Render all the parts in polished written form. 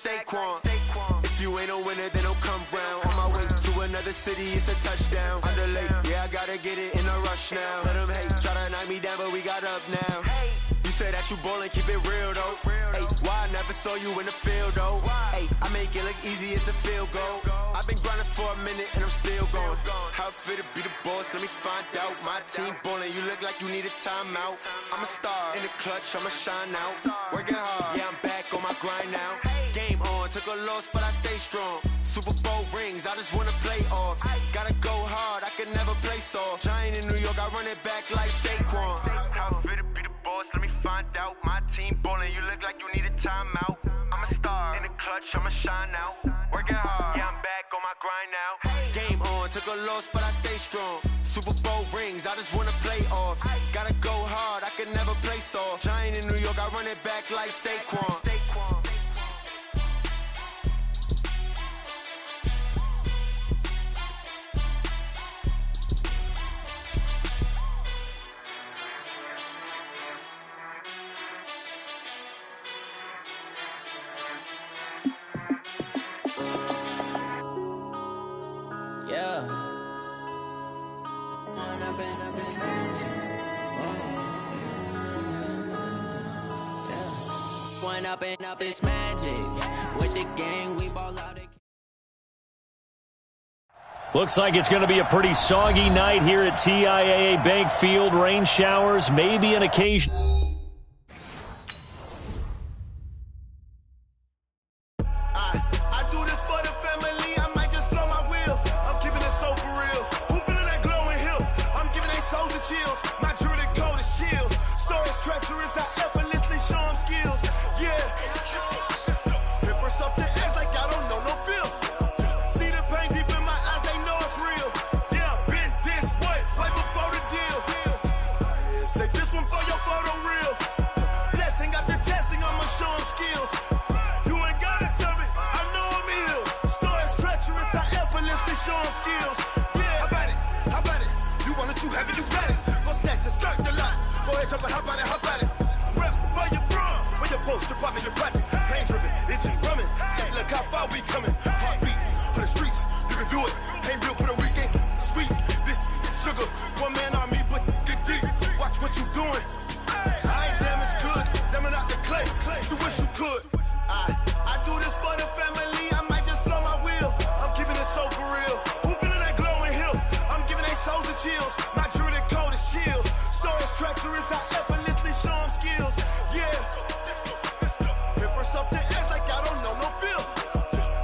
Saquon. If you ain't a winner, then don't come round. On my way to another city, it's a touchdown. Underlay, yeah, I gotta get it in a rush now. Let them hate, try to knock me down, but we got up now. You said that you ballin', keep it real though. Hey, why I never saw you in the field though? Hey, I make it look easy, it's a field goal. I've been grinding for a minute and I'm still going. How it feel to be the boss, let me find out. My team ballin', you look like you need a timeout. I'm a star in the clutch, I'ma shine out. Working hard, yeah, I'm back on my grind now. Game on, took a loss, but I stay strong. Super Bowl rings, I just wanna play off. Gotta go hard, I can never play soft. Giant in New York, I run it back like Saquon. How it feel to be the boss, let me find out. My team ballin', you look like you need a timeout. I'm a star in the clutch, I'ma shine out. Working hard, yeah, I'm back on my grind now. Game on, took a loss, but I stay strong. Super Bowl rings, I just wanna play off. Gotta go hard, I can never play soft. Giant in New York, I run it back like Saquon. Up this magic with the gang, we ball out. Looks like it's going to be a pretty soggy night here at TIAA Bank Field. Rain showers, maybe an occasion. I do this for the family, I might just blow my wheel. I'm keeping it so for real. Who feeling that glowing hill? I'm giving they souls the chills. My jewelry code is chill. Stories treacherous, I effortlessly show them skills. Yeah. Paper stuff the edge like I don't know no feel. See the pain deep in my eyes, they know it's real. Yeah, been this way, right before the deal. Say this one for your photo reel. Blessing after testing, I'ma show them skills. You ain't gotta tell me, I know I'm ill. Stories treacherous, I effortlessly show them skills. Yeah, how about it? You want it, you have it, you got it. Go snatch your skirt the lot. Go ahead, jump it, how about it? Rep for your bro, where your post, department, your projects. Pain driven, itching, drumming. Hey, look how far we coming. Heartbeat on the streets, you can do it. Ain't built for the weekend. Sweet, this sugar. One man army, but get deep. Watch what you doing. I ain't damaged goods, damn out the clay. You wish you could. I do this for the family, I might just blow my wheel. I'm keeping it so for real. Who feeling that glowing hill? I'm giving they souls the chills. My jewelry code is chill. Stories treacherous, I effortlessly show them skills. Yeah. Paper stuff the edge like I don't know no feel.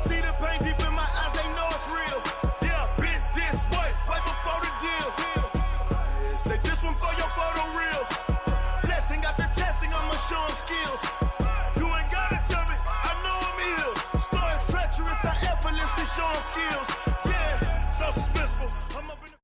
See the pain deep in my eyes, they know it's real. Yeah, been this way, right before the deal. Say this one for your photo reel. Blessing after testing, I'ma show them skills. You ain't gotta tell me, I know I'm ill. Stories treacherous, I effortlessly show them skills. Yeah, so suspenseful. I'm up in the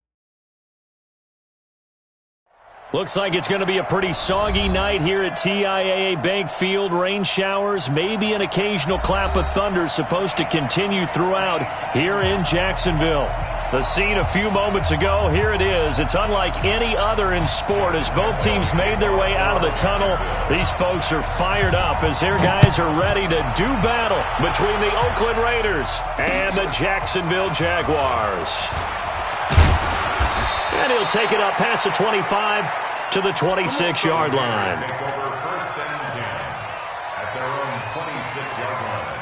Looks like it's going to be a pretty soggy night here at TIAA Bank Field. Rain showers, maybe an occasional clap of thunder supposed to continue throughout here in Jacksonville. The scene a few moments ago, here it is. It's unlike any other in sport as both teams made their way out of the tunnel. These folks are fired up as their guys are ready to do battle between the Oakland Raiders and the Jacksonville Jaguars. And he'll take it up past the 25 to the 26-yard line. Takes over first and 10 at their own 26-yard line.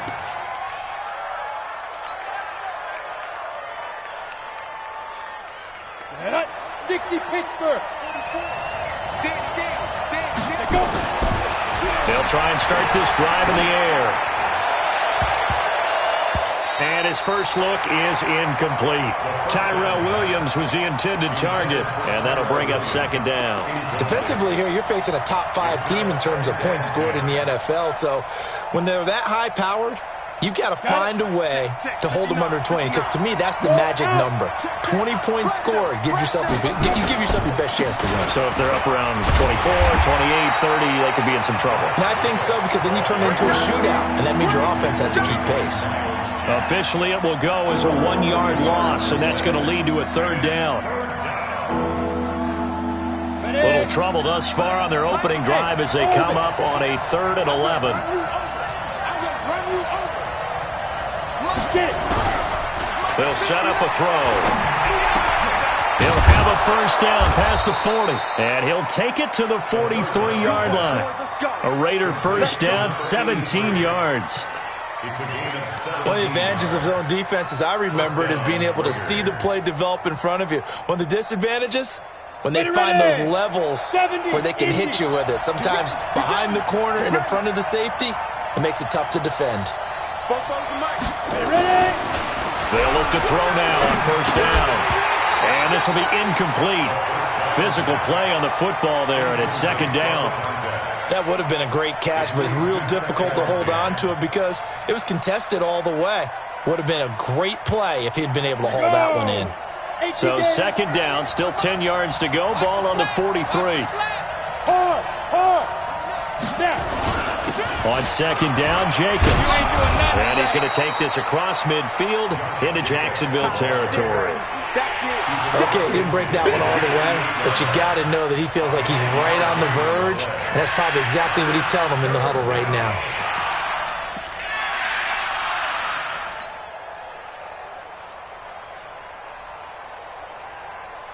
Set up, 60 Pittsburgh. They'll try and start this drive in the air. And his first look is incomplete. Tyrell Williams was the intended target, and that'll bring up second down. Defensively here, you're facing a top-5 team in terms of points scored in the NFL, so when they're that high-powered, you've got to find a way to hold them under 20, because to me, that's the magic number. 20-point score, you give yourself your best chance to win. So if they're up around 24, 28, 30, they could be in some trouble. And I think so, because then you turn it into a shootout, and that means your offense has to keep pace. Officially, it will go as a 1-yard loss, and that's going to lead to a third down. Little trouble thus far on their opening drive as they come up on a 3rd and 11. They'll set up a throw. He'll have a first down past the 40. And he'll take it to the 43-yard line. A Raider first down, 17 yards. One of the advantages of zone defense, as I remember it, is being able to see the play develop in front of you. One of the disadvantages, when they find those levels where they can hit you with it. Sometimes behind the corner and in front of the safety, it makes it tough to defend. They'll look to throw now on first down. And this will be incomplete. Physical play on the football there, and it's second down. That would have been a great catch, but it's real difficult to hold on to it because it was contested all the way. Would have been a great play if he'd been able to hold that one in. So second down, still 10 yards to go. Ball on the 43. On second down, Jacobs. And he's going to take this across midfield into Jacksonville territory. Okay, he didn't break that one all the way, but you got to know that he feels like he's right on the verge, and that's probably exactly what he's telling him in the huddle right now.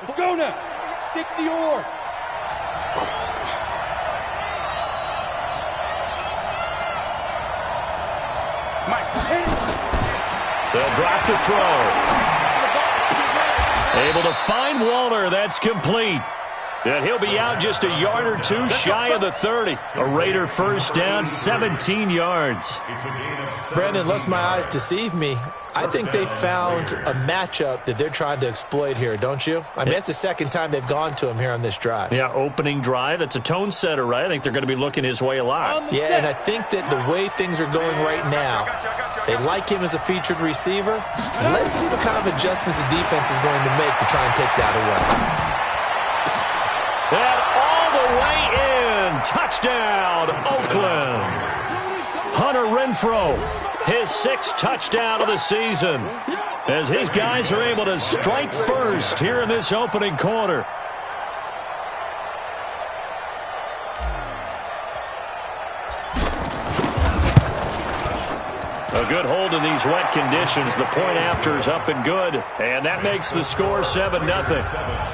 Let's go now. 60 or. They'll drop to throw. Able to find Waller. That's complete. And he'll be out just a yard or two shy of the 30. A Raider first down, 17 yards. Brandon, lest my eyes deceive me, I think they found a matchup that they're trying to exploit here, don't you? I mean, that's the second time they've gone to him here on this drive. Yeah, opening drive. It's a tone setter, right? I think they're going to be looking his way a lot. Yeah, and I think that the way things are going right now, they like him as a featured receiver. Let's see what kind of adjustments the defense is going to make to try and take that away. And all the way in. Touchdown, Oakland. Hunter Renfrow, his 6th touchdown of the season, as his guys are able to strike first here in this opening quarter. A good hold in these wet conditions. The point after is up and good, and that makes the score 7-0.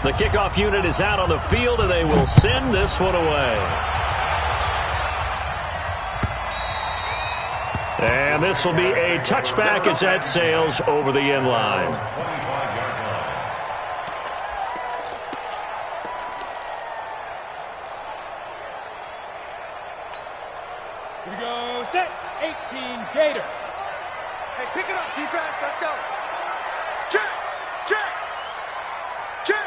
The kickoff unit is out on the field, and they will send this one away. And this will be a touchback as that sails over the end line. Here we go, set, 18, Gator. Hey, pick it up, defense, let's go. Check, check, check.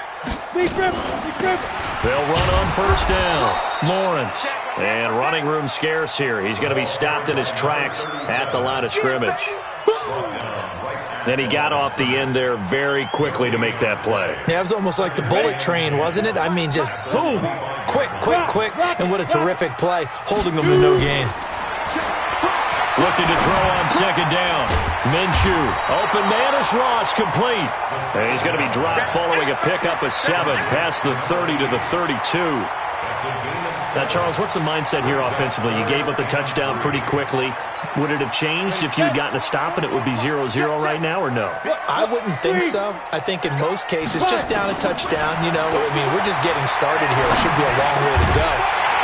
They'll run on first down. Lawrence. And running room scarce here. He's going to be stopped in his tracks at the line of scrimmage. Then he got off the end there very quickly to make that play. Yeah, it was almost like the bullet train, wasn't it? I mean, just zoom. Quick, quick, quick. And what a terrific play, holding them to no gain. Looking to throw on second down. Minshew. Open man is Ross, complete. And he's going to be dropped following a pickup of 7 past the 30 to the 32. Now, Charles, what's the mindset here offensively? You gave up the touchdown pretty quickly. Would it have changed if you had gotten a stop and it would be 0-0 right now, or no? I wouldn't think so. I think in most cases, just down a touchdown, you know, I mean, we're just getting started here. It should be a long way to go.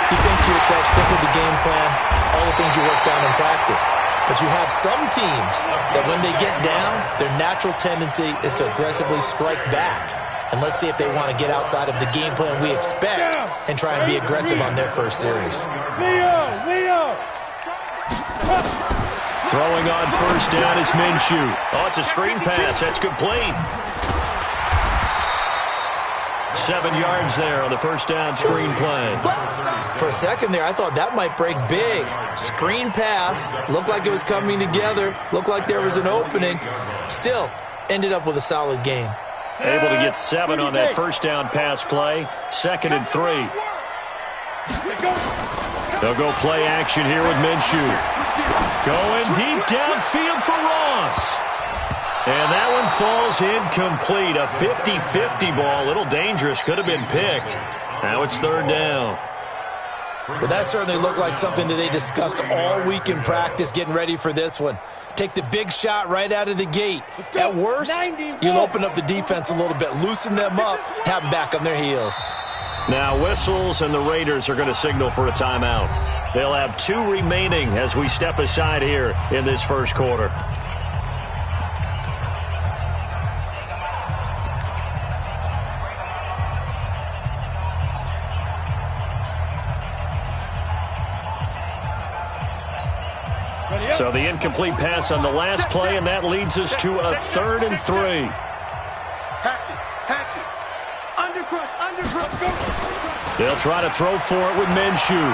You think to yourself, stick with the game plan, all the things you worked on in practice. But you have some teams that when they get down, their natural tendency is to aggressively strike back. And let's see if they want to get outside of the game plan we expect and try and be aggressive on their first series. Leo! Throwing on first down is Minshew. Oh, it's a screen pass. That's complete. 7 yards there on the first down screen play. For a second there, I thought that might break big. Screen pass. Looked like it was coming together. Looked like there was an opening. Still, ended up with a solid game. Able to get 7 on that first down pass play. 2nd and 3. They'll go play action here with Minshew. Going deep downfield for Ross. And that one falls incomplete. A 50-50 ball. A little dangerous. Could have been picked. Now it's third down. Well, that certainly looked like something that they discussed all week in practice getting ready for this one. Take the big shot right out of the gate. At worst, you'll open up the defense a little bit, loosen them up, have them back on their heels. Now whistles, and the Raiders are going to signal for a timeout. They'll have 2 remaining as we step aside here in this first quarter. So the incomplete pass on the last play, and that leads us to a 3rd and 3. They'll try to throw for it with Minshew.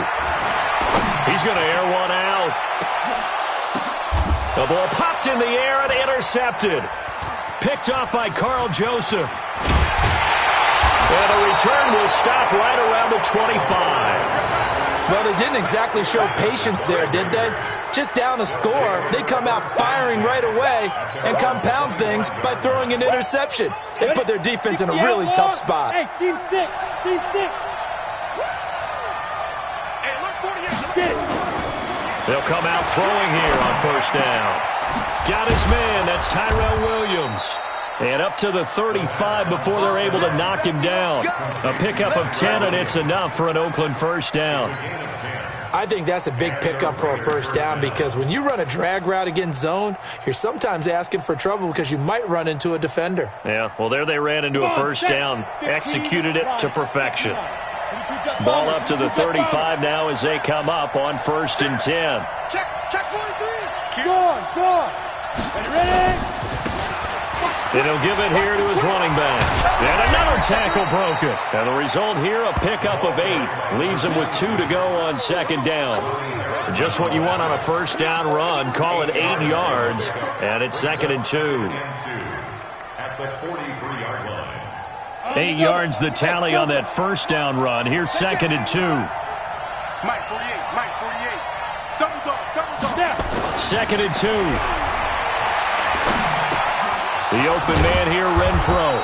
He's going to air one out. The ball popped in the air and intercepted. Picked off by Carl Joseph. And a return will stop right around the 25. Well, they didn't exactly show patience there, did they? Just down a score, they come out firing right away and compound things by throwing an interception. They put their defense in a really tough spot. Hey, team 6. Team 6. They'll come out throwing here on first down. Got his man. That's Tyrell Williams. And up to the 35 before they're able to knock him down. A pickup of 10, and it's enough for an Oakland first down. I think that's a big pickup for a first down because when you run a drag route against zone, you're sometimes asking for trouble because you might run into a defender. Yeah, well, there they ran into a first down. Executed it to perfection. Ball up to the 35 now as they come up on 1st and 10. Check 43. Go on. Ready? And he'll give it here to his running back. And another tackle broken. And the result here, a pickup of 8. Leaves him with 2 to go on 2nd down. Just what you want on a first down run. Call it 8 yards. And it's 2nd and 2. At the 43-yard line. 8 yards the tally on that first down run. Here's 2nd and 2. Mike 48. Double dog. 2nd and 2. The open man here, Renfro.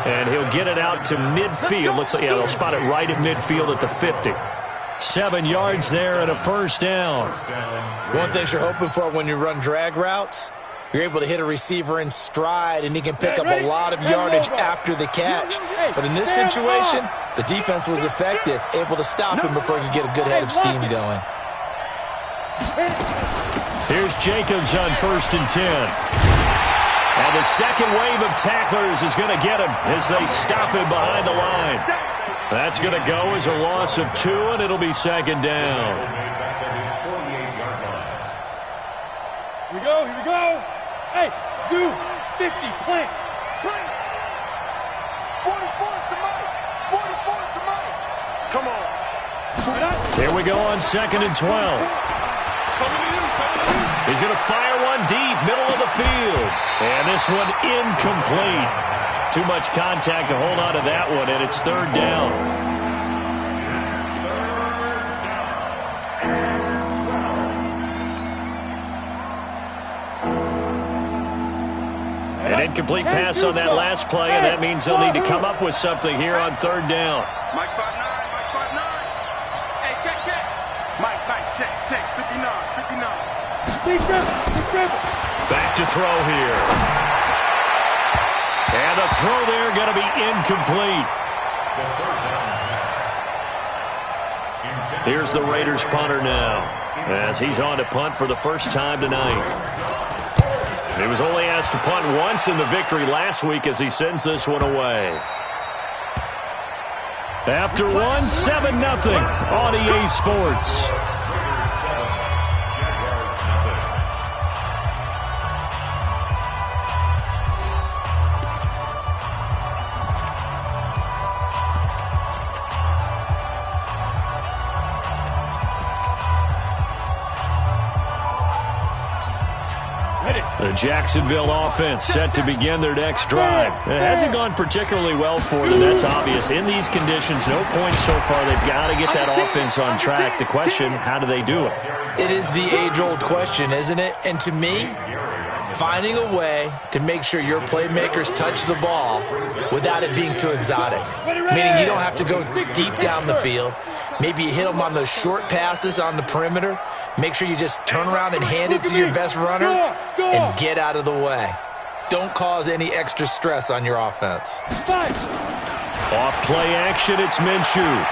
And he'll get it out to midfield. Looks like, yeah, they'll spot it right at midfield at the 50. 7 yards there and a first down. One thing you're hoping for when you run drag routes, you're able to hit a receiver in stride, and he can pick up a lot of yardage after the catch. But in this situation, the defense was effective, able to stop him before he could get a good head of steam going. Here's Jacobs on 1st and 10. And the second wave of tacklers is going to get him as they stop him behind the line. That's going to go as a loss of 2, and it'll be 2nd down. Here we go. Hey, Zoo, 50, plant. 44 to Mike. 44 to Mike. Come on. Here we go on 2nd and 12. He's going to fire one deep, middle of the field. And this one incomplete. Too much contact to hold on to that one, and it's 3rd down. An incomplete pass on that last play, and that means they'll need to come up with something here on 3rd down. Mike 5'9", Mike 5'9". Hey, check. Mike, check. 59. Back to throw here. And the throw there going to be incomplete. Here's the Raiders punter now as he's on to punt for the first time tonight. He was only asked to punt once in the victory last week as he sends this one away. After one, 7-0 on EA Sports. The Jacksonville offense set to begin their next drive. It hasn't gone particularly well for them, that's obvious. In these conditions, no points so far. They've got to get that offense on track. The question, how do they do it? It is the age-old question, isn't it? And to me, finding a way to make sure your playmakers touch the ball without it being too exotic. Meaning you don't have to go deep down the field. Maybe you hit them on those short passes on the perimeter. Make sure you just turn around and hand it to your best runner and get out of the way. Don't cause any extra stress on your offense. Off play action, it's Minshew.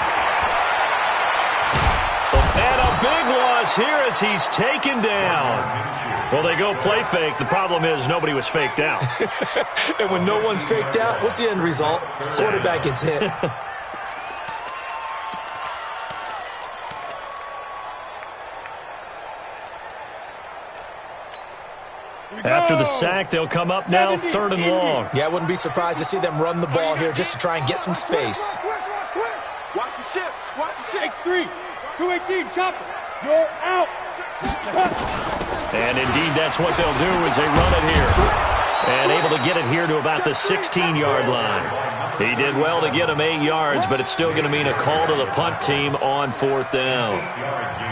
And a big loss here as he's taken down. Well, they go play fake. The problem is nobody was faked out. And when no one's faked out, what's the end result? Quarterback gets hit. After the sack, they'll come up now, 3rd and long. Yeah, I wouldn't be surprised to see them run the ball here just to try and get some space. Watch the shift. Watch the shift. X3. 218. Chopper. You're out. And indeed, that's what they'll do is they run it here. And able to get it here to about the 16-yard line. He did well to get him 8 yards, but it's still going to mean a call to the punt team on 4th down.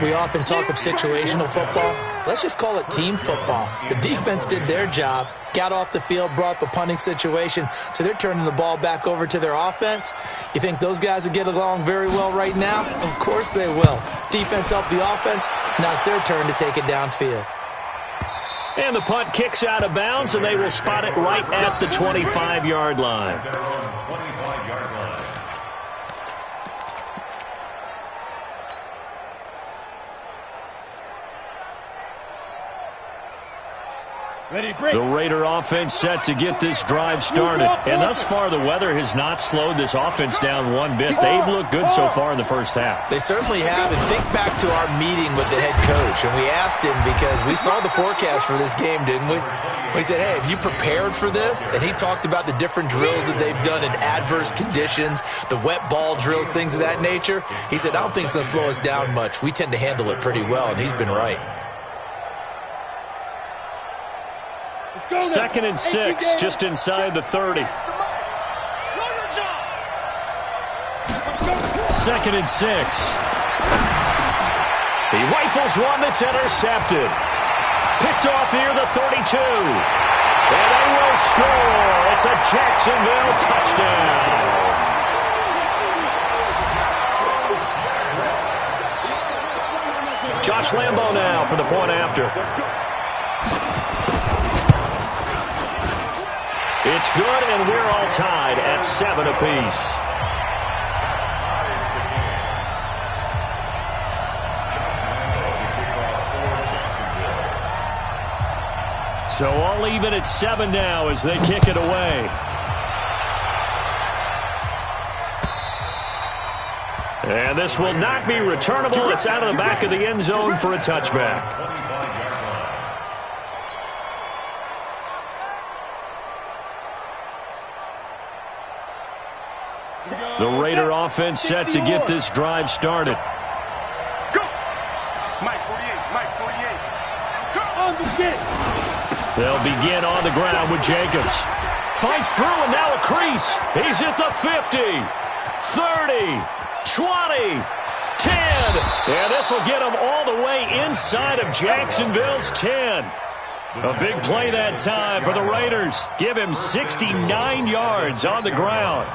We often talk of situational football. Let's just call it team football. The defense did their job, got off the field, brought the punting situation, so they're turning the ball back over to their offense. You think those guys will get along very well right now? Of course they will. Defense helped the offense. Now it's their turn to take it downfield. And the punt kicks out of bounds, and they will spot it right at the 25-yard line. The Raider offense set to get this drive started. And thus far, the weather has not slowed this offense down one bit. They've looked good so far in the first half. They certainly have. And think back to our meeting with the head coach. And we asked him because we saw the forecast for this game, didn't we? We said, hey, have you prepared for this? And he talked about the different drills that they've done in adverse conditions, the wet ball drills, things of that nature. He said, I don't think it's going to slow us down much. We tend to handle it pretty well, and he's been right. 2nd and 6, just inside the 30. 2nd and 6. He rifles one that's intercepted. Picked off near the 32. And they will score. It's a Jacksonville touchdown. Josh Lambo now for the point after. It's good, and we're all tied at 7 apiece. So all even at 7 now as they kick it away. And this will not be returnable. It's out of the back of the end zone for a touchback. The Raider offense set to get this drive started. Go! Mike 48, Mike 48. Go on the get. They'll begin on the ground with Jacobs. Fights through and now a crease. He's at the 50, 30, 20, 10. And this will get him all the way inside of Jacksonville's 10. A big play that time for the Raiders. Give him 69 yards on the ground.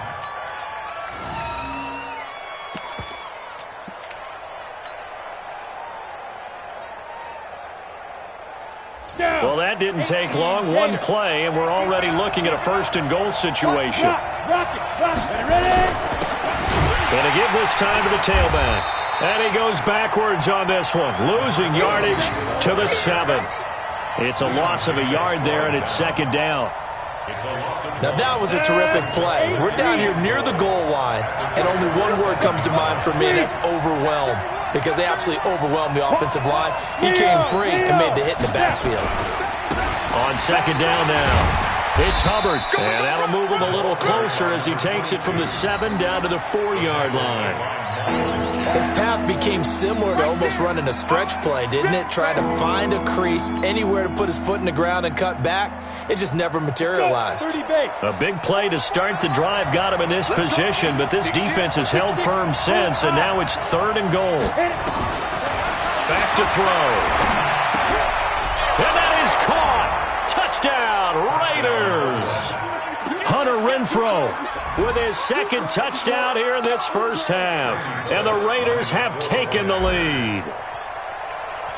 Well, that didn't take long. One play, and we're already looking at a 1st and goal situation. And to give this time to the tailback. And he goes backwards on this one, losing yardage to the 7. It's a loss of a yard there, and it's 2nd down. Now, that was a terrific play. We're down here near the goal line, and only one word comes to mind for me, and that's overwhelmed. Because they absolutely overwhelmed the offensive line. He came free and made the hit in the backfield. On 2nd down now. It's Hubbard, and that'll move him a little closer as he takes it from the 7 down to the 4-yard line. His path became similar to almost running a stretch play, didn't it? Trying to find a crease, anywhere to put his foot in the ground and cut back. It just never materialized. A big play to start the drive got him in this position, but this defense has held firm since, and now it's 3rd and goal. Back to throw. And that is caught. Touchdown, Raiders. Hunter Renfrow with his 2nd touchdown here in this first half. And the Raiders have taken the lead.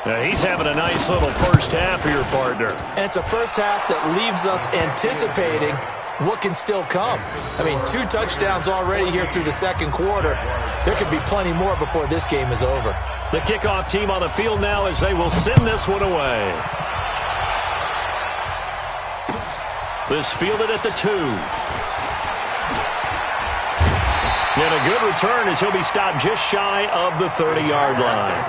Now he's having a nice little first half here, partner. And it's a first half that leaves us anticipating what can still come. I mean, 2 touchdowns already here through the 2nd quarter. There could be plenty more before this game is over. The kickoff team on the field now as they will send this one away. This fielded at the 2. And a good return as he'll be stopped just shy of the 30-yard line.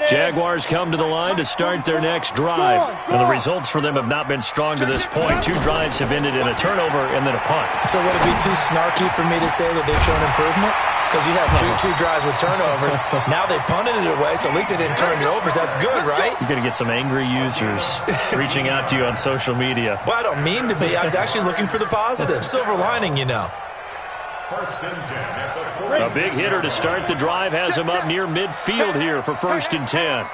Jaguars come to the line to start their next drive. And the results for them have not been strong to this point. 2 drives have ended in a turnover and then a punt. So would it be too snarky for me to say that they've shown improvement? Because you have two drives with turnovers. Now they punted it away, so at least they didn't turn it over. So that's good, right? You're going to get some angry users reaching out to you on social media. Well, I don't mean to be. I was actually looking for the positive. Silver lining, you know. A big hitter to start the drive has him up near midfield here for 1st and 10.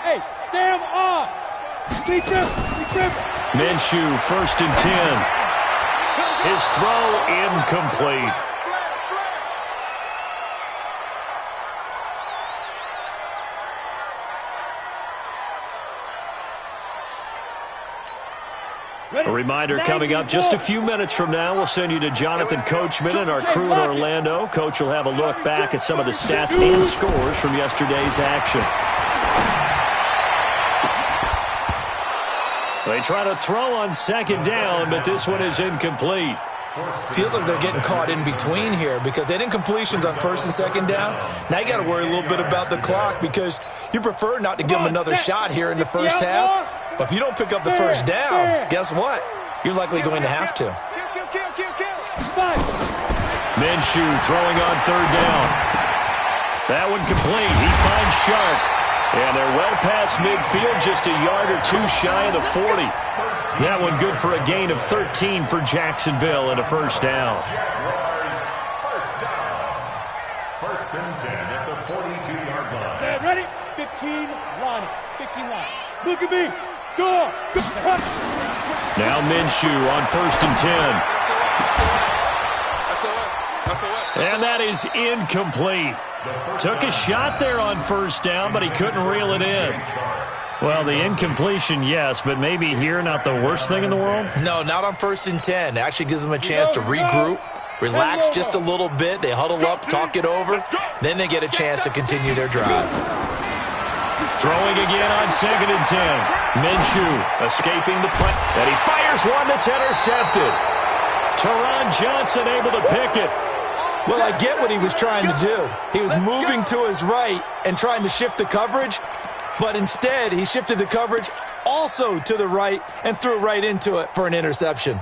Hey, Sam off. Minshew, 1st and 10. His throw incomplete. A reminder coming up just a few minutes from now. We'll send you to Jonathan Coachman and our crew in Orlando. Coach will have a look back at some of the stats and scores from yesterday's action. They try to throw on 2nd down, but this one is incomplete. Feels like they're getting caught in between here because they didn't completions on 1st and 2nd down. Now you got to worry a little bit about the clock because you prefer not to give them another shot here in the first half. But if you don't pick up the 1st down, guess what? You're likely going to have to. Minshew throwing on 3rd down. That one complete. He finds Sharp. And they're well past midfield, just a yard or 2 shy of the 40. That one good for a gain of 13 for Jacksonville and a 1st down. 1st and 10 at the 42-yard line. Set, ready? 15 line. 15 line. Look at me. Go. Now Minshew on 1st and 10. And that is incomplete. Took a shot there on 1st down, but he couldn't reel it in. Well, the incompletion, yes, but maybe here not the worst thing in the world? No, not on 1st and 10. It actually gives them a chance to regroup, relax just a little bit. They huddle up, talk it over. Then they get a chance to continue their drive. Throwing again on 2nd and 10. Minshew escaping the play. And he fires one that's intercepted. Teron Johnson able to pick it. Well, I get what he was trying to do. He was moving to his right and trying to shift the coverage, but instead he shifted the coverage also to the right and threw right into it for an interception.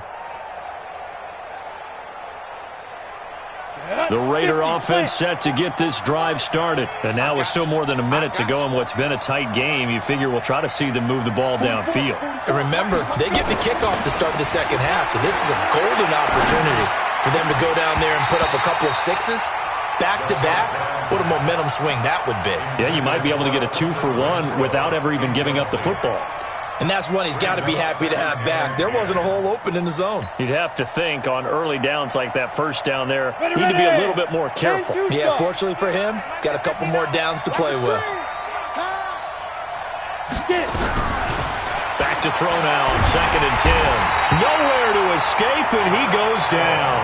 The Raider offense set to get this drive started. And now with still more than a minute to go in what's been a tight game, you figure we'll try to see them move the ball downfield. And remember, they get the kickoff to start the 2nd half, so this is a golden opportunity for them to go down there and put up a couple of 6s back-to-back. What a momentum swing that would be. Yeah, you might be able to get a 2-for-1 without ever even giving up the football. And that's one he's got to be happy to have back. There wasn't a hole open in the zone. You'd have to think on early downs like that 1st down there, need to be a little bit more careful. Yeah, fortunately for him, got a couple more downs to play with. Back to throw now on 2nd and 10. Nowhere to escape, and he goes down.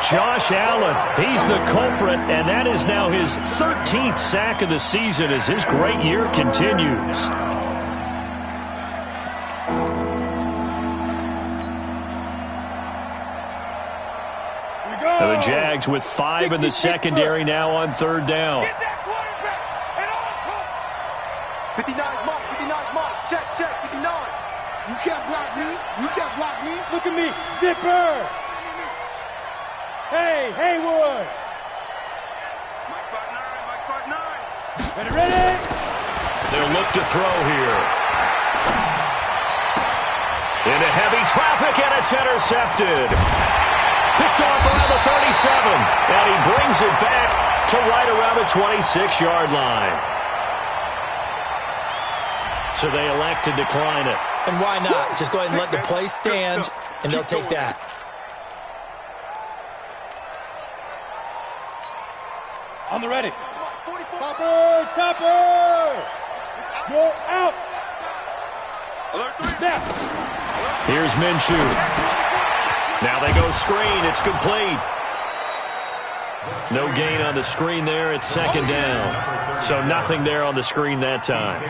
Josh Allen, he's the culprit, and that is now his 13th sack of the season as his great year continues. Jags with 5 in the secondary now on third down. 59 mark, 59 mark. Check, 59. You can't block me. You can't block me. Look at me. Zipper. Hey, Haywood. Mike 9. Ready? They'll look to throw here. Into heavy traffic, and it's intercepted. Picked off around the 37, and he brings it back to right around the 26-yard line. So they elect to decline it. And why not? Just go ahead and let the play stand, and they'll take that. On the ready. Topper! You're out! Now. Here's Minshew. Now they go screen. It's complete. No gain on the screen there. It's second down. So nothing there on the screen that time.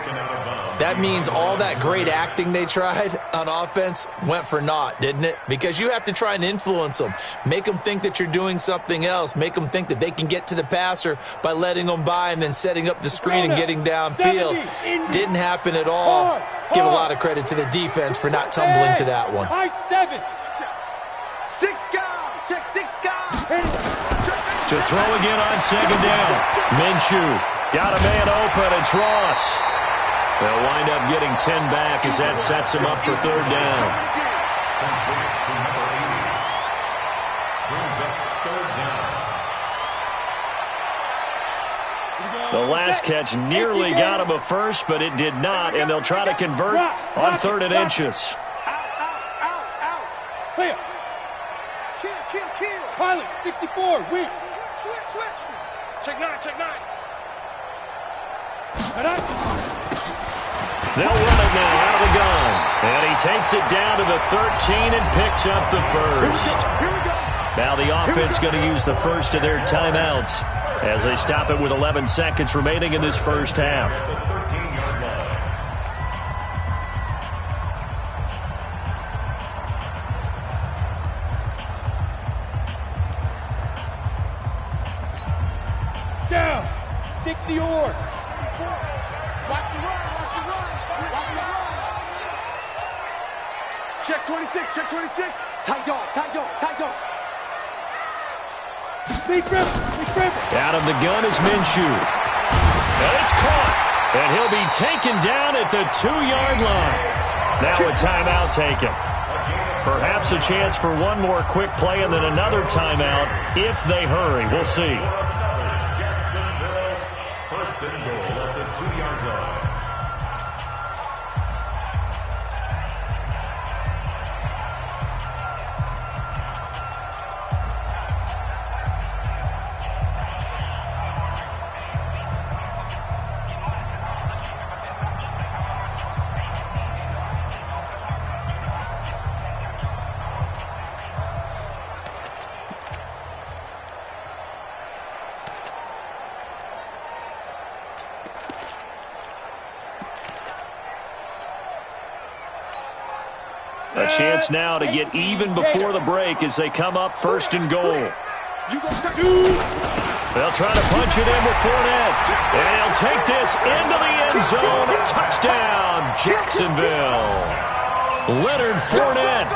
That means all that great acting they tried on offense went for naught, didn't it? Because you have to try and influence them. Make them think that you're doing something else. Make them think that they can get to the passer by letting them by and then setting up the screen and getting downfield. Didn't happen at all. Give a lot of credit to the defense for not tumbling to that one. High 7. 6 guys. Check 6 guys. To throw again on second down. Minshew got a man open. It's Ross. They'll wind up getting 10 back as that sets him up for third down. The last catch nearly got him a first, but it did not, and they'll try to convert on 3rd and inches. Out. Clear. Kill. Pilot, 64, weak. Switch. Check 9. They'll run it now out of the gun. And he takes it down to the 13 and picks up the first. Now the offense going to use the first of their timeouts as they stop it with 11 seconds remaining in this first half. Down. 60 or. Watch the run. Check 26. Tight dog. Big grip. Out of the gun is Minshew. And it's caught. And he'll be taken down at the 2-yard line. Now a timeout taken. Perhaps a chance for one more quick play and then another timeout if they hurry. We'll see. Jacksonville, first and goal at the 2-yard line. A chance now to get even before the break as they come up 1st and goal. They'll try to punch it in with Fournette. And he'll take this into the end zone. Touchdown, Jacksonville. Leonard Fournette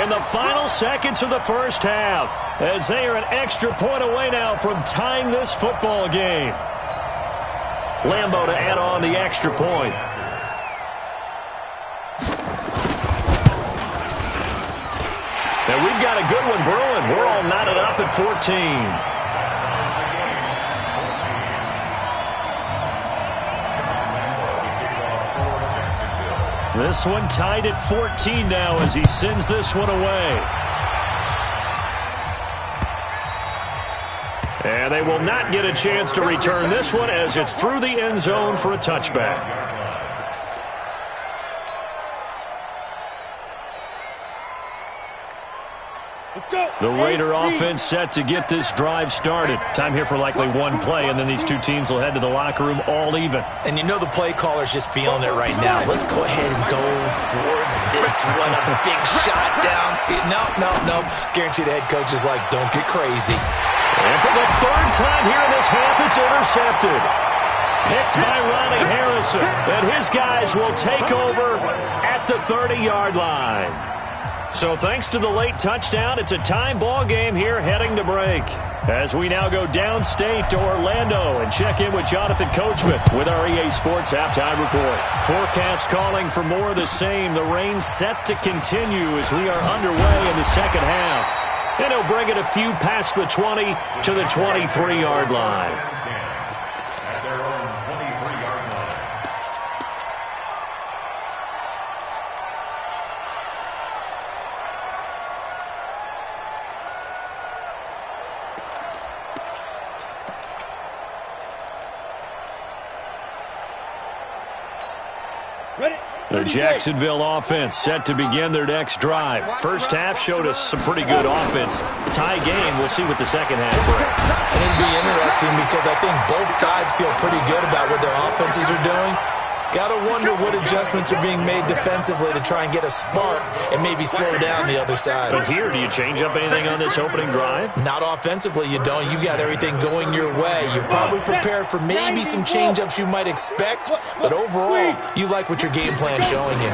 in the final seconds of the first half as they are an extra point away now from tying this football game. Lambeau to add on the extra point. And we've got a good one brewing. We're all knotted up at 14. This one tied at 14 now as he sends this one away. And they will not get a chance to return this one as it's through the end zone for a touchback. Let's go. The Raider offense set to get this drive started. Time here for likely one play, and then these two teams will head to the locker room all even. And you know the play caller's just feeling it right now. Let's go ahead and go for this one. A big shot down. No. Guarantee the head coach is like, don't get crazy. And for the third time here in this half, it's intercepted. Picked by Ronnie Harrison. And his guys will take over at the 30-yard line. So thanks to the late touchdown, it's a tie ball game here heading to break. As we now go downstate to Orlando and check in with Jonathan Coachman with our EA Sports Halftime Report. Forecast calling for more of the same. The rain set to continue as we are underway in the second half. And he'll bring it a few past the 20 to the 23-yard line. At their own 23-yard line. The Jacksonville offense set to begin their next drive. First half showed us some pretty good offense. Tie game, we'll see what the second half brings. And it'd be interesting because I think both sides feel pretty good about what their offenses are doing. Got to wonder what adjustments are being made defensively to try and get a spark and maybe slow down the other side. But here, do you change up anything on this opening drive? Not offensively, you don't. You got everything going your way. You've probably prepared for maybe some change-ups you might expect, but overall, you like what your game plan's showing you.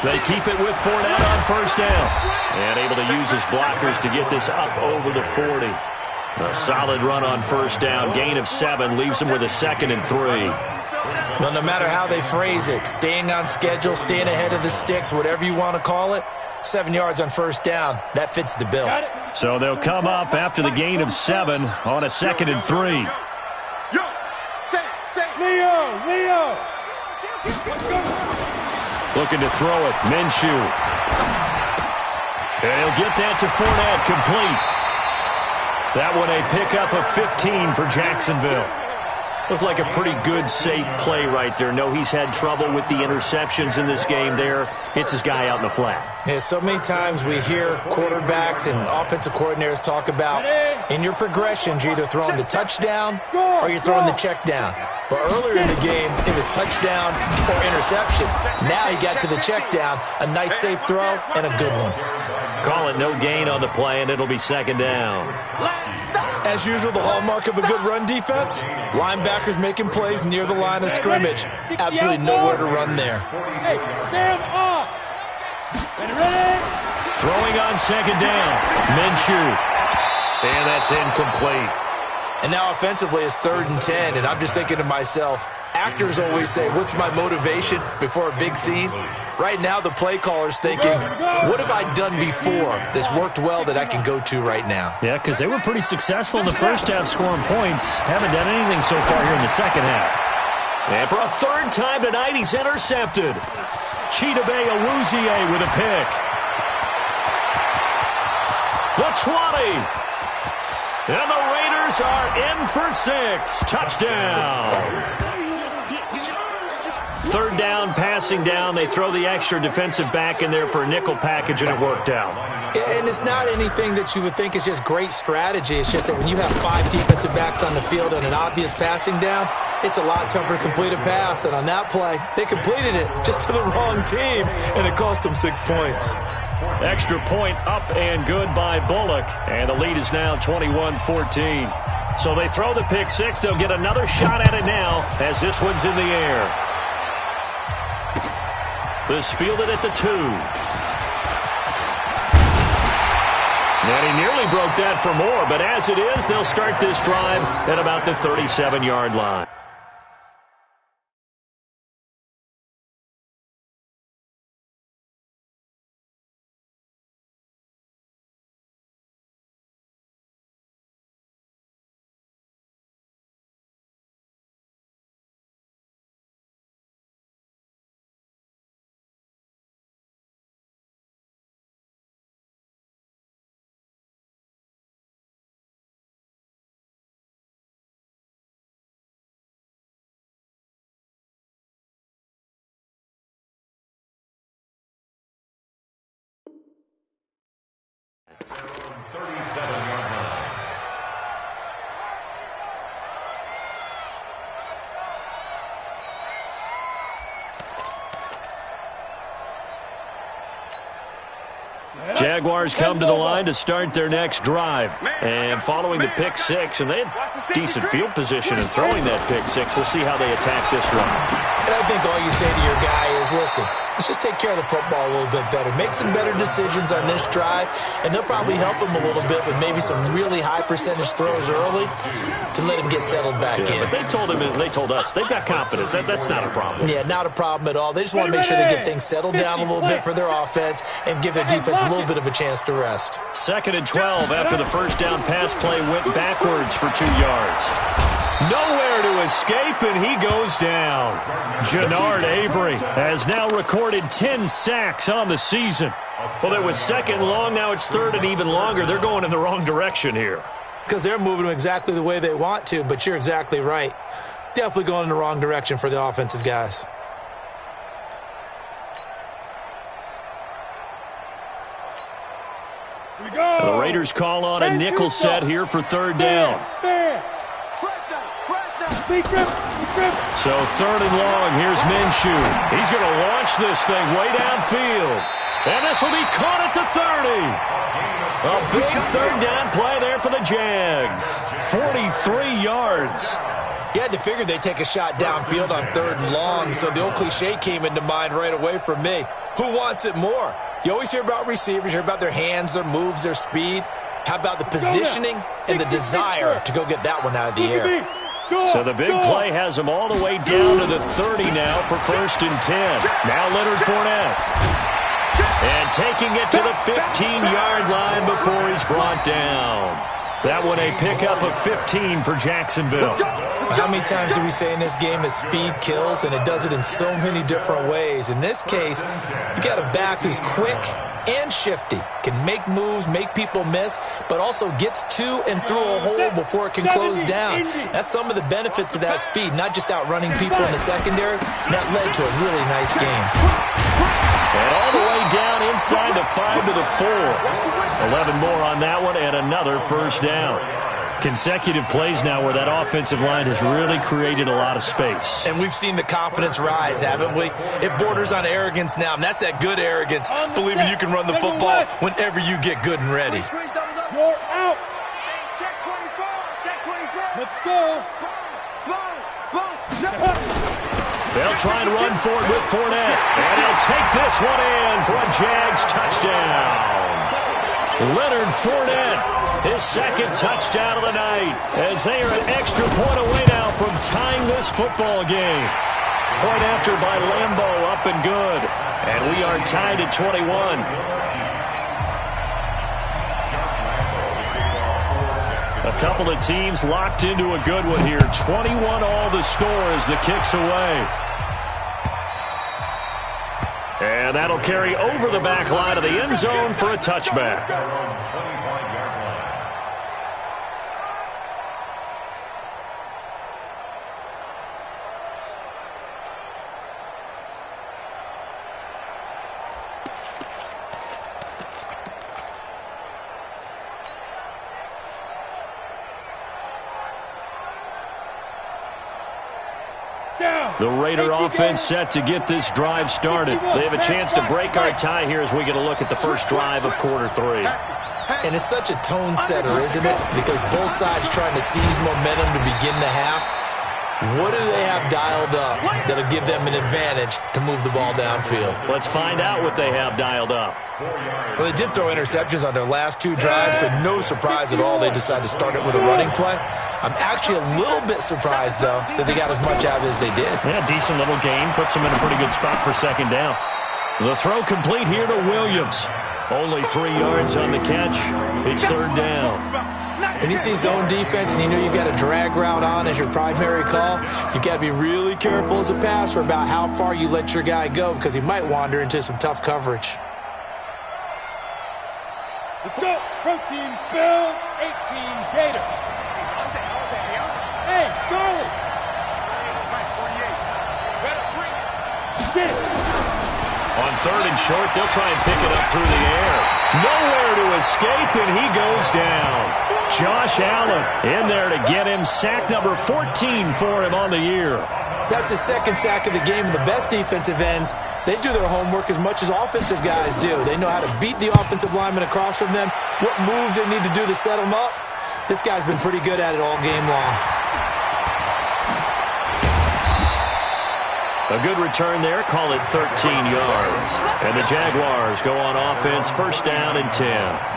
They keep it with Fournette on first down. And able to use his blockers to get this up over the 40. A solid run on first down. Gain of 7 leaves him with a 2nd and 3. Well, no matter how they phrase it, staying on schedule, staying ahead of the sticks, whatever you want to call it, 7 yards on first down, that fits the bill. So they'll come up after the gain of 7 on a 2nd and 3. Leo. Looking to throw it. Minshew. And he'll get that to Fournette, complete. That one a pickup of 15 for Jacksonville. Looked like a pretty good, safe play right there. No, he's had trouble with the interceptions in this game there. Hits his guy out in the flat. Yeah, so many times we hear quarterbacks and offensive coordinators talk about in your progressions, you're either throwing the touchdown or you're throwing the check down. But earlier in the game, it was touchdown or interception. Now he got to the check down, a nice safe throw, and a good one. Call it no gain on the play, and it'll be 2nd down. As usual, the hallmark of a good run defense, linebackers making plays near the line of scrimmage. Absolutely nowhere to run there. Hey, stand up. Ready? Throwing on 2nd down. Minshew. And that's incomplete. And now offensively it's 3rd and 10, and I'm just thinking to myself, actors always say, what's my motivation before a big scene? Right now the play caller's thinking, what have I done before that's worked well that I can go to right now? Yeah, because they were pretty successful in the first half scoring points. Haven't done anything so far here in the second half. And for a 3rd time tonight, he's intercepted. Chidobe Awuzie with a pick. The 20. And the Raiders are in for 6. Touchdown. 3rd down, passing down. They throw the extra defensive back in there for a nickel package, and it worked out. And it's not anything that you would think is just great strategy. It's just that when you have 5 defensive backs on the field and an obvious passing down, it's a lot tougher to complete a pass. And on that play, they completed it just to the wrong team, and it cost them 6 points. Extra point up and good by Bullock. And the lead is now 21-14. So they throw the pick 6. They'll get another shot at it now as this one's in the air. This fielded at the 2. And he nearly broke that for more, but as it is, they'll start this drive at about the 37-yard line. Jaguars come to the line to start their next drive. And following the pick six, and they had decent field position in throwing that pick six. We'll see how they attack this one. And I think all you say to your guy is, listen, let's just take care of the football a little bit better. Make some better decisions on this drive, and they'll probably help him a little bit with maybe some really high percentage throws early to let him get settled back in. But they told him, and they told us, they've got confidence. That's not a problem. Yeah, not a problem at all. They just want to make sure they get things settled down a little bit for their offense and give their defense a little bit of a chance to rest. 2nd and 12 after the first down pass play went backwards for 2 yards. Nowhere to escape, and he goes down. Jannard Avery has now recorded 10 sacks on the season. Well, it was 2nd long, now it's 3rd and even longer. They're going in the wrong direction here. Because they're moving them exactly the way they want to, but you're exactly right. Definitely going in the wrong direction for the offensive guys. The Raiders call on a nickel set here for 3rd down. So 3rd and long, here's Minshew. He's going to launch this thing way downfield. And this will be caught at the 30. A big 3rd down play there for the Jags. 43 yards. You had to figure they'd take a shot downfield on 3rd and long, so the old cliche came into mind right away for me. Who wants it more? You always hear about receivers, you hear about their hands, their moves, their speed. How about the positioning and the desire to go get that one out of the air? So the big play has him all the way down to the 30 now for 1st and 10. Now Leonard Fournette. And taking it to the 15-yard line before he's brought down. That one a pickup of 15 for Jacksonville. How many times do we say in this game that speed kills, and it does it in so many different ways? In this case, you got a back who's quick and shifty, can make moves, make people miss, but also gets to and through a hole before it can close down. That's some of the benefits of that speed, not just outrunning people in the secondary. That led to a really nice game. And all the way down inside the 5 to the 4. 11 more on that one and another 1st down. Consecutive plays now where that offensive line has really created a lot of space. And we've seen the confidence rise, haven't we? It borders on arrogance now, and that's that good arrogance, believing you can run the football whenever you get good and ready. You're out. Check 24. Check 24. Let's go. They'll try and run for it with Fournette. And he'll take this one in for a Jags touchdown. Leonard Fournette, his 2nd touchdown of the night, as they are an extra point away now from tying this football game. Point after by Lambeau, up and good. And we are tied at 21. A couple of teams locked into a good one here. 21 all the score as the kick's away. And that'll carry over the back line of the end zone for a touchback. The Raider offense set to get this drive started. They have a chance to break our tie here as we get a look at the first drive of quarter 3. And it's such a tone setter, isn't it? Because both sides trying to seize momentum to begin the half. What do they have dialed up that'll give them an advantage to move the ball downfield? Let's find out what they have dialed up. Well, they did throw interceptions on their last 2 drives, so no surprise at all they decided to start it with a running play. I'm actually a little bit surprised, though, that they got as much out of it as they did. Yeah, decent little gain. Puts them in a pretty good spot for 2nd down. The throw complete here to Williams. Only 3 yards on the catch. It's 3rd down. When you see zone defense and you know you've got a drag route on as your primary call, you've got to be really careful as a passer about how far you let your guy go because he might wander into some tough coverage. Let's go. Protein spill. 18 Gator. Hey, Charlie. Get it. On 3rd and short, they'll try and pick it up through the air. Nowhere to escape, and he goes down. Josh Allen in there to get him. Sack number 14 for him on the year. That's his second sack of the game, and the best defensive ends, they do their homework as much as offensive guys do. They know how to beat the offensive lineman across from them, what moves they need to do to set them up. This guy's been pretty good at it all game long. A good return there, call it 13 yards. And the Jaguars go on offense, first down and 10.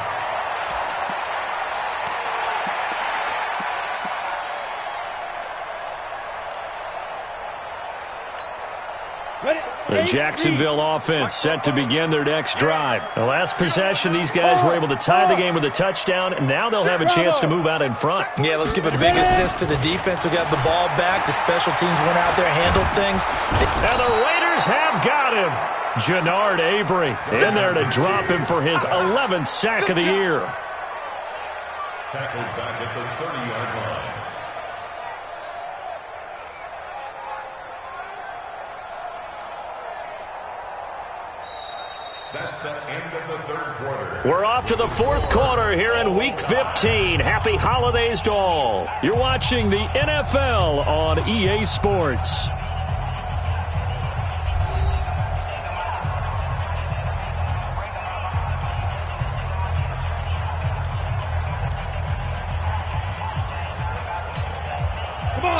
The Jacksonville offense set to begin their next drive. The last possession, these guys were able to tie the game with a touchdown, and now they'll have a chance to move out in front. Yeah, let's give a big assist to the defense who got the ball back. The special teams went out there, handled things. And the Raiders have got him. Jannard Avery in there to drop him for his 11th sack of the year. Tackled back at the 30-yard line. That's the end of the third quarter. We're off to the fourth quarter here in Week 15. Happy holidays to all. You're watching the NFL on EA Sports.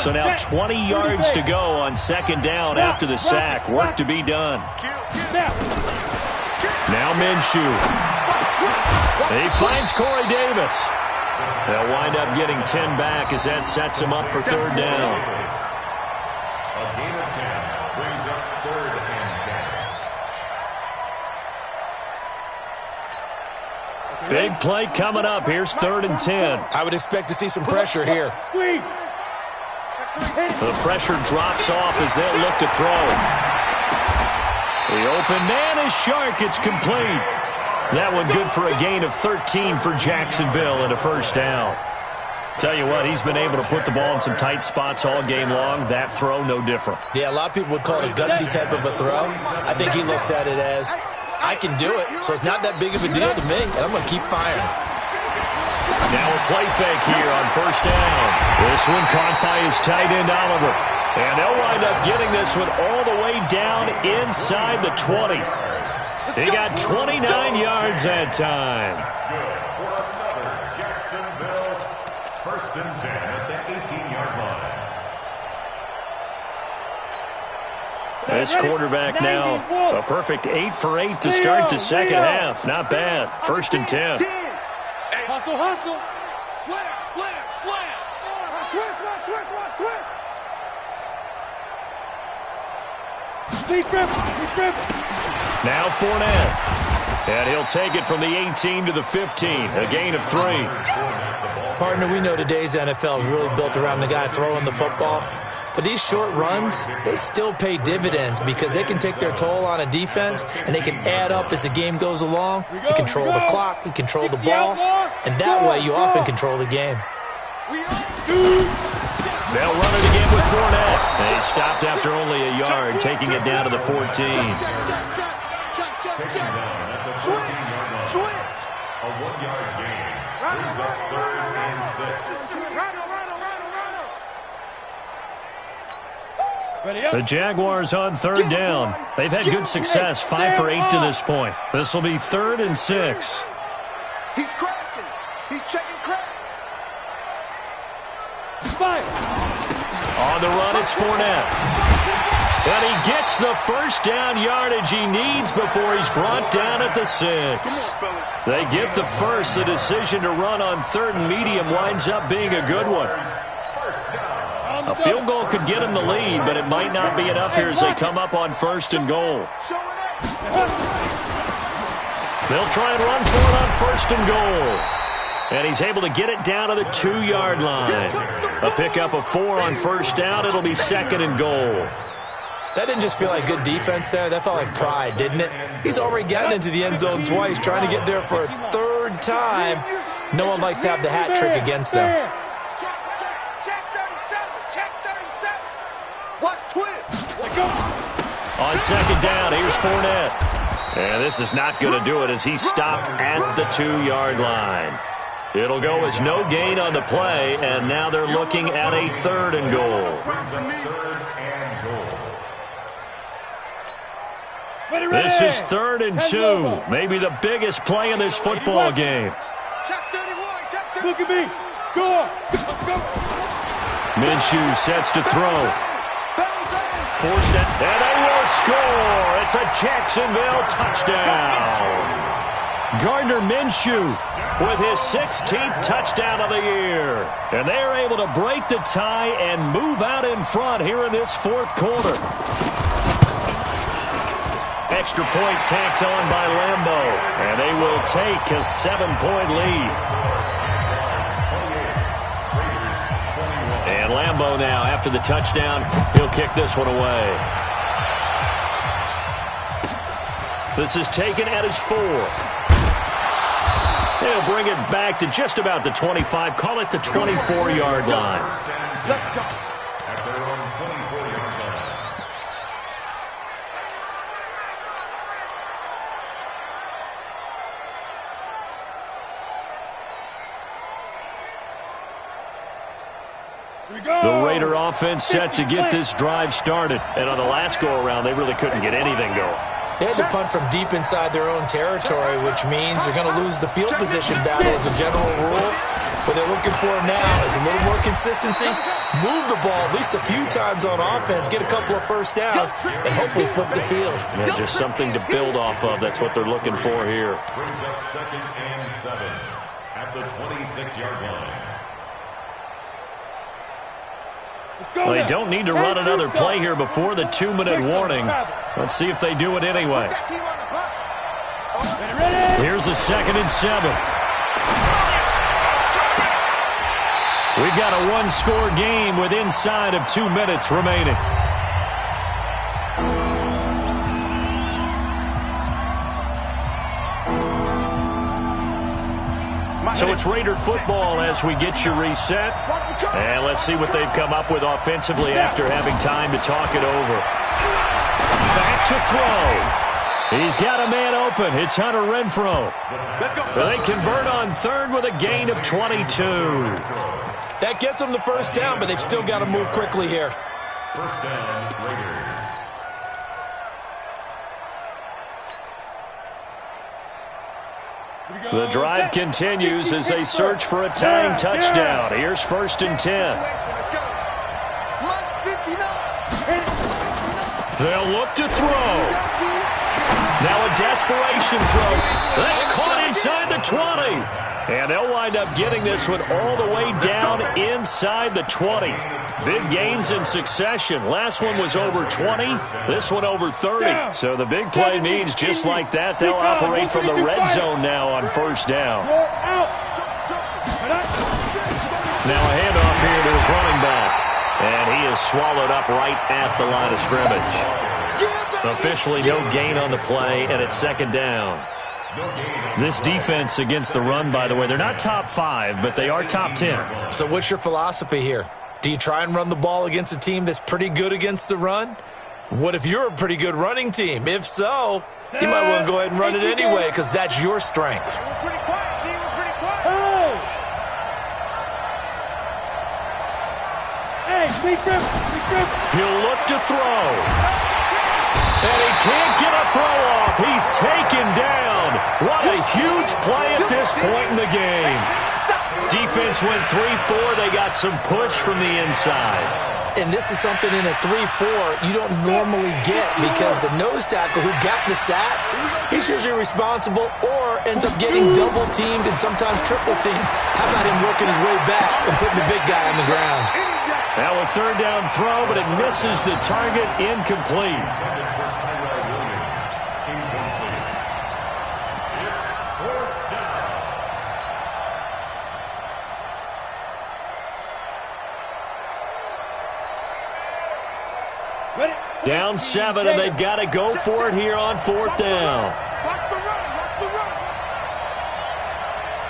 So now 20 yards to go on second down after the sack. Work to be done. Now Minshew. He finds Corey Davis. They'll wind up getting 10 back as that sets him up for third down. A gain of 10 brings up third and 10. Big play coming up. Here's third and 10. I would expect to see some pressure here. The pressure drops off as they'll look to throw. The open man is Shark. It's complete. That one good for a gain of 13 for Jacksonville and a first down. Tell you what, he's been able to put the ball in some tight spots all game long. That throw, no different. Yeah, a lot of people would call it a gutsy type of a throw. I think he looks at it as, I can do it, so it's not that big of a deal to me, and I'm going to keep firing. Now a play fake here on first down. This one caught by his tight end, Oliver. And they'll wind up getting this one all the way down inside the 20. He got 29 yards that time. That's good for another Jacksonville first and 10 at the 18-yard line. This quarterback now a perfect 8 for 8 to start the second half. Not bad. First and 10. Hustle, hustle. Slam, slam, slam. Twist, twist, twist, twist. Now Fournette. And he'll take it from the 18 to the 15. A gain of 3. Partner, we know today's NFL is really built around the guy throwing the football. But these short runs, they still pay dividends because they can take their toll on a defense and they can add up as the game goes along. You control the clock, you control the ball, and that way you often control the game. They'll run it again with Fournette. They stopped after only a yard, taking it down to the 14. Taken down at the 14-yard line. A 1-yard gain. Brings up third and 6. The Jaguars on third down. They've had good success, 5 for 8 to this point. This will be third and 6. He's crashing. He's checking crack. On the run, it's Fournette. And he gets the first down yardage he needs before he's brought down at the 6. They get the first. The decision to run on third and medium winds up being a good one. A field goal could get him the lead, but it might not be enough here as they come up on first and goal. They'll try and run for it on first and goal. And he's able to get it down to the 2-yard line. A pickup of 4 on first down. It'll be second and goal. That didn't just feel like good defense there. That felt like pride, didn't it? He's already gotten into the end zone twice, trying to get there for a third time. No one likes to have the hat trick against them. On second down, here's Fournette. And this is not going to do it as he's stopped at the 2-yard line. It'll go as no gain on the play, and now they're looking at a third and goal. Brings up third and goal. This is 3rd and 2. Maybe the biggest play in this football game. Look at me. Go. Minshew sets to throw. Forced it, and they will score. It's a Jacksonville touchdown. Gardner Minshew with his 16th touchdown of the year. And they are able to break the tie and move out in front here in this 4th quarter. Extra point tacked on by Lambo. And they will take a 7-point lead. And Lambo now, after the touchdown, he'll kick this one away. This is taken at his 4. He'll bring it back to just about the 25. Call it the 24-yard line. Let's go. At their own 24-yard line. The Raider offense set to get this drive started. And on the last go-around, they really couldn't get anything going. They had to punt from deep inside their own territory, which means they're going to lose the field position battle as a general rule. What they're looking for now is a little more consistency, move the ball at least a few times on offense, get a couple of first downs, and hopefully flip the field. Yeah, just something to build off of. That's what they're looking for here. Brings up 2nd and 7 at the 26-yard line. Well, they don't need to run another play here before the 2-minute warning. Let's see if they do it anyway. Here's a 2nd and 7. We've got a one-score game with inside of 2 minutes remaining. So it's Raider football as we get you reset. And let's see what they've come up with offensively after having time to talk it over. Back to throw. He's got a man open. It's Hunter Renfrow. They convert on 3rd with a gain of 22. That gets them the first down, but they've still got to move quickly here. First down, Raiders. The drive continues as they search for a tying touchdown. Here's 1st and 10. They'll look to throw. Now a desperation throw. That's caught inside the 20. And they'll wind up getting this one all the way down inside the 20. Big gains in succession. Last one was over 20. This one over 30. So the big play means just like that, they'll operate from the red zone now on 1st down. Now a handoff here to his running back. And he is swallowed up right at the line of scrimmage. Officially no gain on the play, and it's 2nd down. This defense against the run, by the way, they're not top 5, but they are top 10. So what's your philosophy here? Do you try and run the ball against a team that's pretty good against the run? What if you're a pretty good running team? If so, you might want to go ahead and run it anyway because that's your strength. He'll look to throw. And he can't get a throw off. He's taken down. What a huge play at this point in the game. Defense went 3-4. They got some push from the inside. And this is something in a 3-4 you don't normally get because the nose tackle who got the sack, he's usually responsible or ends up getting double-teamed and sometimes triple-teamed. How about him working his way back and putting the big guy on the ground? Now a 3rd down throw, but it misses the target, incomplete. Down 7, and they've got to go for it here on 4th down. Watch the run. Watch the run.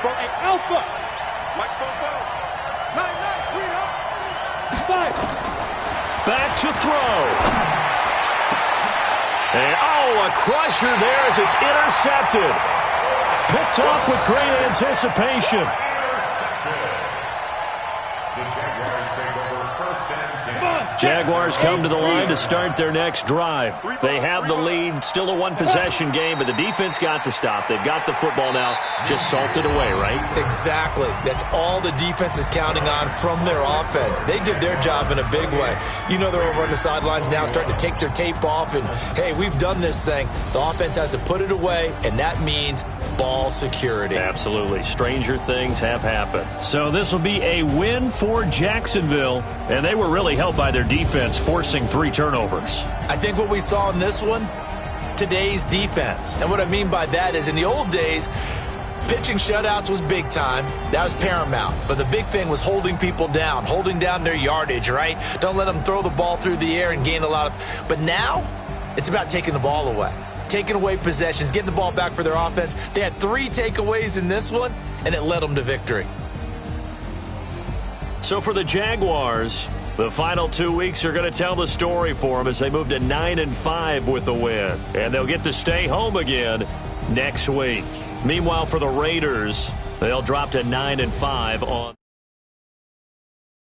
For an alpha. Watch Bobo. Nice, sweetheart. 5. Back to throw. And, a crusher there as it's intercepted. Picked off with great anticipation. Jaguars come to the line to start their next drive. They have the lead, still a one-possession game, but the defense got the stop. They've got the football now, just salted away, right? Exactly. That's all the defense is counting on from their offense. They did their job in a big way. You know they're over on the sidelines now starting to take their tape off, and, hey, we've done this thing. The offense has to put it away, and that means ball security. Absolutely. Stranger things have happened. So this will be a win for Jacksonville, and they were really helped by their defense forcing 3 turnovers. I think what we saw in this one, today's defense. And what I mean by that is in the old days, pitching shutouts was big time. That was paramount. But the big thing was holding people down, holding down their yardage, right? Don't let them throw the ball through the air and gain a lot of... But now, it's about taking the ball away. Taking away possessions, getting the ball back for their offense. They had 3 takeaways in this one, and it led them to victory. So for the Jaguars, the final 2 weeks are going to tell the story for them as they move to 9-5 with a win. And they'll get to stay home again next week. Meanwhile, for the Raiders, they'll drop to 9-5 on...